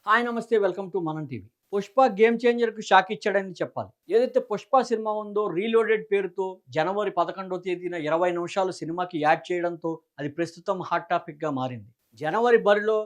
Hi నమస్తే welcome to మనం TV. 'Pushpa' game చేంజర్‌కి shock ఇచ్చాడని చెప్పాలి. ఏదైతే 'పుష్ప' సినిమా ఉందో రీలోడెడ్ పేరుతో జనవరి 11వ తేదీన 20 నిమిషాలు సినిమాకి యాడ్ చేయడంతో అది ప్రస్తుతం హాట్ టాపిక్‌గా మారింది. జనవరి బరిలో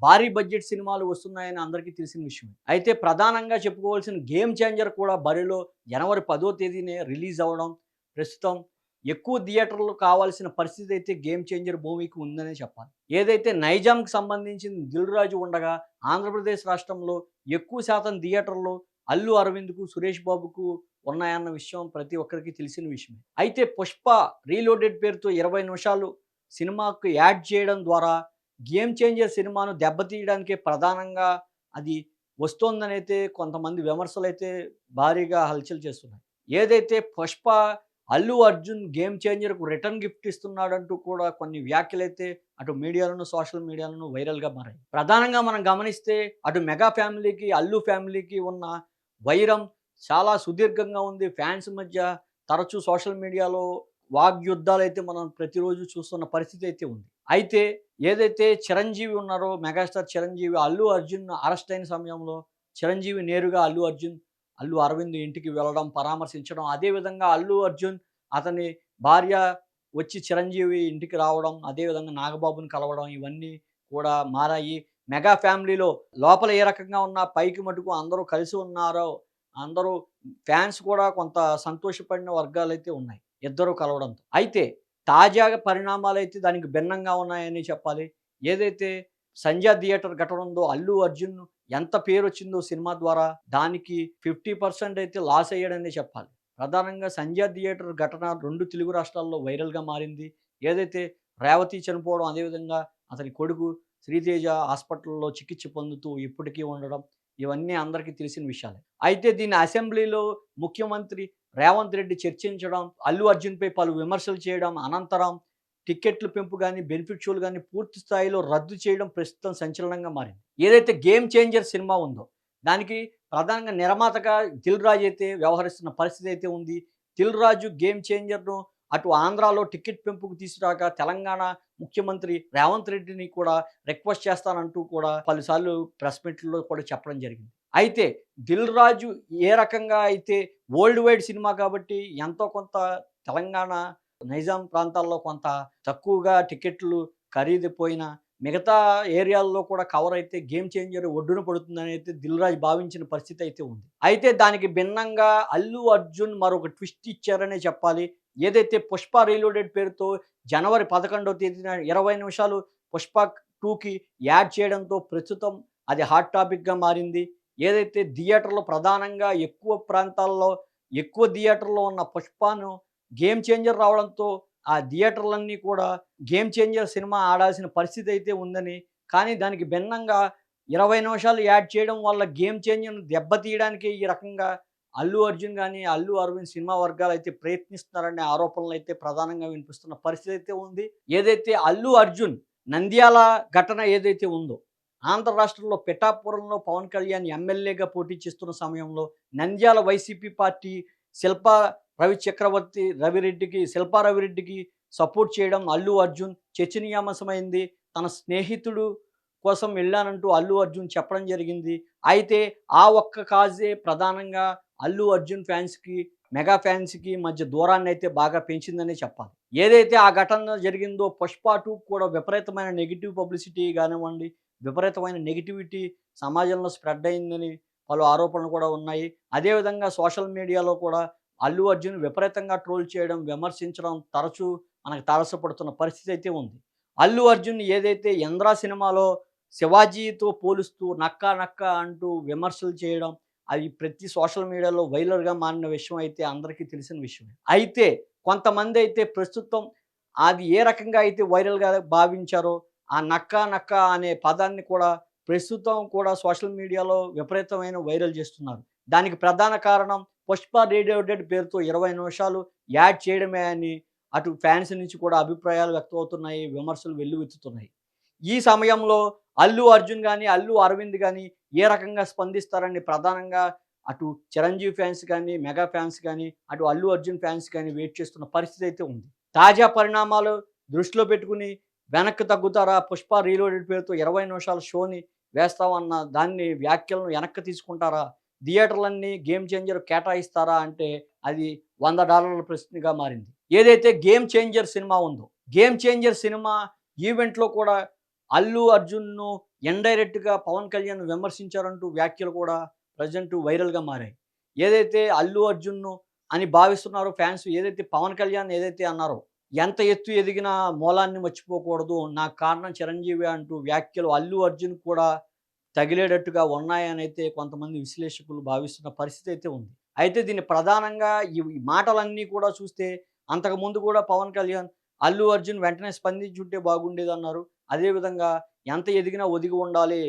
భారీ బడ్జెట్ సినిమాలు వస్తున్నాయని అందరికీ తెలిసిన విషయమే. అయితే ప్రధానంగా చెప్పుకోవాల్సిన గేమ్ చేంజర్ కూడా బరిలో జనవరి 10వ తేదీనే రిలీజ్ అవ్వడం ప్రస్తుతం ఎక్కువ థియేటర్లు కావాల్సిన పరిస్థితి అయితే గేమ్ చేంజర్ మూవీకి ఉందనే చెప్పాలి. ఏదైతే నైజాంకి సంబంధించిన 'దిల్ రాజు' ఉండగా ఆంధ్రప్రదేశ్ రాష్ట్రంలో ఎక్కువ శాతం థియేటర్లు అల్లు అరవింద్‌కు, సురేష్ బాబుకు ఉన్నాయన్న విషయం ప్రతి ఒక్కరికి తెలిసిన విషయమే. అయితే 'పుష్ప' రీలోడెడ్ పేరుతో 20 నిమిషాలు సినిమాకు యాడ్ చేయడం ద్వారా గేమ్ చేంజర్ సినిమాను దెబ్బతీయడానికే ప్రధానంగా అది వస్తోందనైతే కొంతమంది విమర్శలైతే భారీగా హల్చల్ చేస్తున్నాయి. ఏదైతే 'పుష్ప' అల్లు అర్జున్ గేమ్ చేంజర్‌కు రిటర్న్ గిఫ్ట్ ఇస్తున్నాడంటూ కూడా కొన్ని వ్యాఖ్యలైతే అటు మీడియాలోను, సోషల్ మీడియాలోను వైరల్‌గా మారాయి. ప్రధానంగా మనం గమనిస్తే అటు మెగా ఫ్యామిలీకి, అల్లు ఫ్యామిలీకి ఉన్న వైరం చాలా సుదీర్ఘంగా ఉంది. ఫ్యాన్స్ మధ్య తరచూ సోషల్ మీడియాలో వాగ్యుద్ధాలైతే మనం ప్రతిరోజు చూస్తున్న పరిస్థితి అయితే ఉంది. అయితే ఏదైతే చిరంజీవి ఉన్నారో మెగాస్టార్ చిరంజీవి అల్లు అర్జున్ అరెస్ట్ అయిన సమయంలో చిరంజీవి నేరుగా అల్లు అరవింద్ ఇంటికి వెళ్ళడం, పరామర్శించడం, అదేవిధంగా అల్లు అర్జున్ అతని భార్య వచ్చి చిరంజీవి ఇంటికి రావడం, అదేవిధంగా నాగబాబుని కలవడం ఇవన్నీ కూడా మారాయి. మెగా ఫ్యామిలీలో లోపల ఏ రకంగా ఉన్నా పైకి మటుకు అందరూ కలిసి ఉన్నారో, అందరూ ఫ్యాన్స్ కూడా కొంత సంతోషపడిన వర్గాలైతే ఉన్నాయి ఇద్దరు కలవడంతో. అయితే తాజాగా పరిణామాలైతే దానికి భిన్నంగా ఉన్నాయని చెప్పాలి. ఏదైతే 'సంధ్య థియేటర్' ఘటన ఉందో అల్లు అర్జున్ ఎంత పేరొచ్చిందో సినిమా ద్వారా దానికి 50% అయితే లాస్ అయ్యాడనే చెప్పాలి. ప్రధానంగా 'సంధ్య థియేటర్' ఘటన 2 తెలుగు రాష్ట్రాల్లో వైరల్‌గా మారింది. ఏదైతే రేవతి చనిపోవడం, అదేవిధంగా అతని కొడుకు శ్రీతేజ హాస్పిటల్‌లో చికిత్స పొందుతూ ఇప్పటికీ ఉండడం, ఇవన్నీ అందరికీ తెలిసిన విషయాలే. అయితే దీన్ని అసెంబ్లీలో ముఖ్యమంత్రి రేవంత్ రెడ్డి చర్చించడం, అల్లు అర్జున్‌పై పలు విమర్శలు చేయడం, అనంతరం టికెట్ల పెంపు గాని, బెనిఫిట్ షోలు గాని పూర్తి స్థాయిలో రద్దు చేయడం ప్రస్తుతం సంచలనంగా మారింది. ఏదైతే 'గేమ్ చేంజర్' సినిమా ఉందో, దానికి ప్రధానంగా నిర్మాతగా 'దిల్ రాజు' అయితే వ్యవహరిస్తున్న పరిస్థితి అయితే ఉంది. 'దిల్ రాజు' 'గేమ్ చేంజర్‌ను' అటు ఆంధ్రాలో టికెట్ పెంపుకు తీసుకురాక తెలంగాణ ముఖ్యమంత్రి రేవంత్ రెడ్డిని కూడా రిక్వెస్ట్ చేస్తానంటూ కూడా పలుసార్లు ప్రెస్ మీట్‌ల్లో కూడా చెప్పడం జరిగింది. అయితే 'దిల్ రాజు' ఏ రకంగా అయితే వరల్డ్ వైడ్ సినిమా కాబట్టి ఎంతో కొంత తెలంగాణ నైజాం ప్రాంతాల్లో కొంత తక్కువగా టికెట్లు ఖరీదు పోయినా, మిగతా ఏరియాల్లో కూడా కవర్ అయితే గేమ్ చేంజర్ ఒడ్డున పడుతుందని అయితే 'దిల్ రాజు' భావించిన పరిస్థితి అయితే ఉంది. అయితే దానికి భిన్నంగా అల్లు అర్జున్ మరొక ట్విస్ట్ ఇచ్చారనే చెప్పాలి. ఏదైతే 'పుష్ప రీలోడెడ్' పేరుతో జనవరి 11వ తేదీన 20 నిమిషాలు 'పుష్ప 2'కి యాడ్ చేయడంతో ప్రస్తుతం అది హాట్ టాపిక్‌గా మారింది. ఏదైతే థియేటర్‌లో ప్రధానంగా ఎక్కువ థియేటర్‌లో ఉన్న 'పుష్పను' గేమ్ చేంజర్ రావడంతో ఆ థియేటర్లన్నీ కూడా గేమ్ చేంజర్ సినిమా ఆడాల్సిన పరిస్థితి అయితే ఉందని, కానీ దానికి భిన్నంగా 20 నిమిషాలు యాడ్ చేయడం వల్ల గేమ్ చేంజర్‌ని దెబ్బతీయడానికే ఈ రకంగా అల్లు అర్జున్ గాని, అల్లు అరవింద్ సినిమా వర్గాలైతే ప్రయత్నిస్తున్నారనే ఆరోపణలైతే ప్రధానంగా వినిపిస్తున్న పరిస్థితి అయితే ఉంది. ఏదైతే అల్లు అర్జున్ నంద్యాల ఘటన ఏదైతే ఉందో, ఆంధ్ర రాష్ట్రంలో పిఠాపురంలో పవన్ కళ్యాణ్ ఎమ్మెల్యేగా పోటీ చేస్తున్న సమయంలో నంద్యాల వైసీపీ పార్టీ శిల్పా శిల్పా రవిరెడ్డికి సపోర్ట్ చేయడం అల్లు అర్జున్ చర్చనీయాంశమైంది. తన స్నేహితుడు కోసం వెళ్ళానంటూ అల్లు అర్జున్ చెప్పడం జరిగింది. అయితే ఆ ఒక్క కాజే ప్రధానంగా అల్లు అర్జున్ ఫ్యాన్స్‌కి, మెగా ఫ్యాన్స్‌కి మధ్య దూరాన్నయితే బాగా పెంచిందనే చెప్పాలి. ఏదైతే ఆ ఘటన జరిగిందో 'పుష్ప 2' కూడా విపరీతమైన నెగెటివ్ పబ్లిసిటీ గానివ్వండి, విపరీతమైన నెగటివిటీ సమాజంలో స్ప్రెడ్ అయిందని పలు ఆరోపణలు కూడా ఉన్నాయి. అదేవిధంగా సోషల్ మీడియాలో కూడా అల్లు అర్జున్ విపరీతంగా ట్రోల్ చేయడం, విమర్శించడం తరచూ మనకు తారసపడుతున్న పరిస్థితి అయితే ఉంది. అల్లు అర్జున్ ఏదైతే 'యంద్ర' సినిమాలో శివాజీతో పోలుస్తూ నక్కా నక్కా అంటూ విమర్శలు చేయడం, అవి ప్రతి సోషల్ మీడియాలో వైరల్‌గా మారిన విషయం అయితే అందరికీ తెలిసిన విషయమే. అయితే కొంతమందైతే ప్రస్తుతం అది ఏ రకంగా అయితే వైరల్‌గా భావించారో, ఆ నక్కా నక్కా అనే పదాన్ని కూడా ప్రస్తుతం కూడా సోషల్ మీడియాలో విపరీతమైన వైరల్ చేస్తున్నారు. దానికి ప్రధాన కారణం 'పుష్ప రీలోడెడ్' పేరుతో 20 నిమిషాలు యాడ్ చేయడమే అని అటు ఫ్యాన్స్ నుంచి కూడా అభిప్రాయాలు వ్యక్తమవుతున్నాయి. విమర్శలు వెల్లువెత్తుతున్నాయి. ఈ సమయంలో అల్లు అర్జున్ గాని, అల్లు అరవింద్ గాని ఏ రకంగా స్పందిస్తారని ప్రధానంగా అటు చిరంజీవి ఫ్యాన్స్ గాని, మెగా ఫ్యాన్స్ గాని, అటు అల్లు అర్జున్ ఫ్యాన్స్ గాని వెయిట్ చేస్తున్న పరిస్థితి అయితే ఉంది. తాజా పరిణామాలు దృష్టిలో పెట్టుకొని వెనక్కి తగ్గుతారా? 'పుష్ప రీలోడెడ్' పేరుతో 20 నిమిషాల షోని వేస్తామన్న దాన్ని వ్యాఖ్యలను వెనక్కి తీసుకుంటారా? థియేటర్‌లన్నీ గేమ్ చేంజర్ కేటాయిస్తారా అంటే అది $100 ప్రశ్నగా మారింది. ఏదైతే 'గేమ్ చేంజర్' సినిమా ఉందో, 'గేమ్ చేంజర్' సినిమా ఈవెంట్‌లో కూడా అల్లు అర్జున్‌ను ఇండైరెక్ట్‌గా పవన్ కళ్యాణ్ విమర్శించారంటూ వ్యాఖ్యలు కూడా ప్రెజెంట్ వైరల్‌గా మారాయి. ఏదైతే అల్లు అర్జున్‌ను అని భావిస్తున్నారో ఫ్యాన్స్, ఏదైతే పవన్ కళ్యాణ్ ఏదైతే అన్నారో, ఎంత ఎత్తు ఎదిగినా మూలాన్ని మర్చిపోకూడదు. నాకు కారణం చిరంజీవే అంటూ వ్యాఖ్యలు అల్లు అర్జున్ కూడా తగిలేటట్టుగా ఉన్నాయనైతే కొంతమంది విశ్లేషకులు భావిస్తున్న పరిస్థితి అయితే ఉంది. అయితే దీన్ని ప్రధానంగా ఈ మాటలన్నీ కూడా చూస్తే అంతకుముందు కూడా పవన్ కళ్యాణ్, అల్లు అర్జున్ వెంటనే స్పందించుంటే బాగుండేదన్నారు. అదేవిధంగా ఎంత ఎదిగినా ఒదిగి ఉండాలి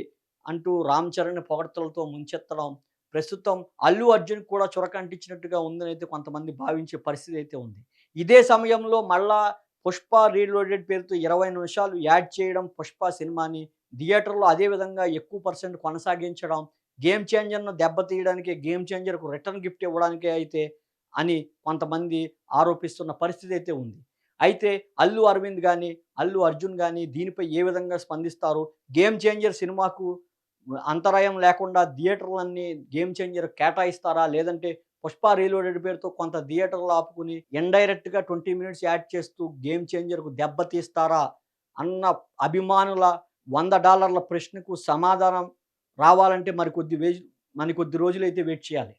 అంటూ రామ్ చరణ్ పొగడ్తలతో ముంచెత్తడం ప్రస్తుతం అల్లు అర్జున్‌కి కూడా చురక అంటించినట్టుగా ఉందనైతే కొంతమంది భావించే పరిస్థితి అయితే ఉంది. ఇదే సమయంలో మళ్ళా 'పుష్ప రీలోడెడ్' పేరుతో 20 నిమిషాలు యాడ్ చేయడం 'పుష్ప' సినిమాని థియేటర్‌లో అదే విధంగా ఎక్కువ పర్సెంట్ కొనసాగించడం, గేమ్ చేంజర్‌ను దెబ్బతీయడానికి, గేమ్ చేంజర్‌కు రిటర్న్ గిఫ్ట్ ఇవ్వడానికే అయితే అని కొంతమంది ఆరోపిస్తున్న పరిస్థితి అయితే ఉంది. అయితే అల్లు అరవింద్ గాని, అల్లు అర్జున్ గాని దీనిపై ఏ విధంగా స్పందిస్తారు? గేమ్ చేంజర్ సినిమాకు అంతరాయం లేకుండా థియేటర్‌లన్నీ గేమ్ చేంజర్ కేటాయిస్తారా? లేదంటే 'పుష్ప రీలోడెడ్' పేరుతో కొంత థియేటర్‌లు ఆపుకొని ఇండైరెక్ట్‌గా 20 మినిట్స్ యాడ్ చేస్తూ గేమ్ చేంజర్‌కు దెబ్బతీస్తారా? అన్న అభిమానుల $100 ప్రశ్నకు సమాధానం రావాలంటే మరి కొద్ది రోజులైతే వెయిట్ చేయాలి.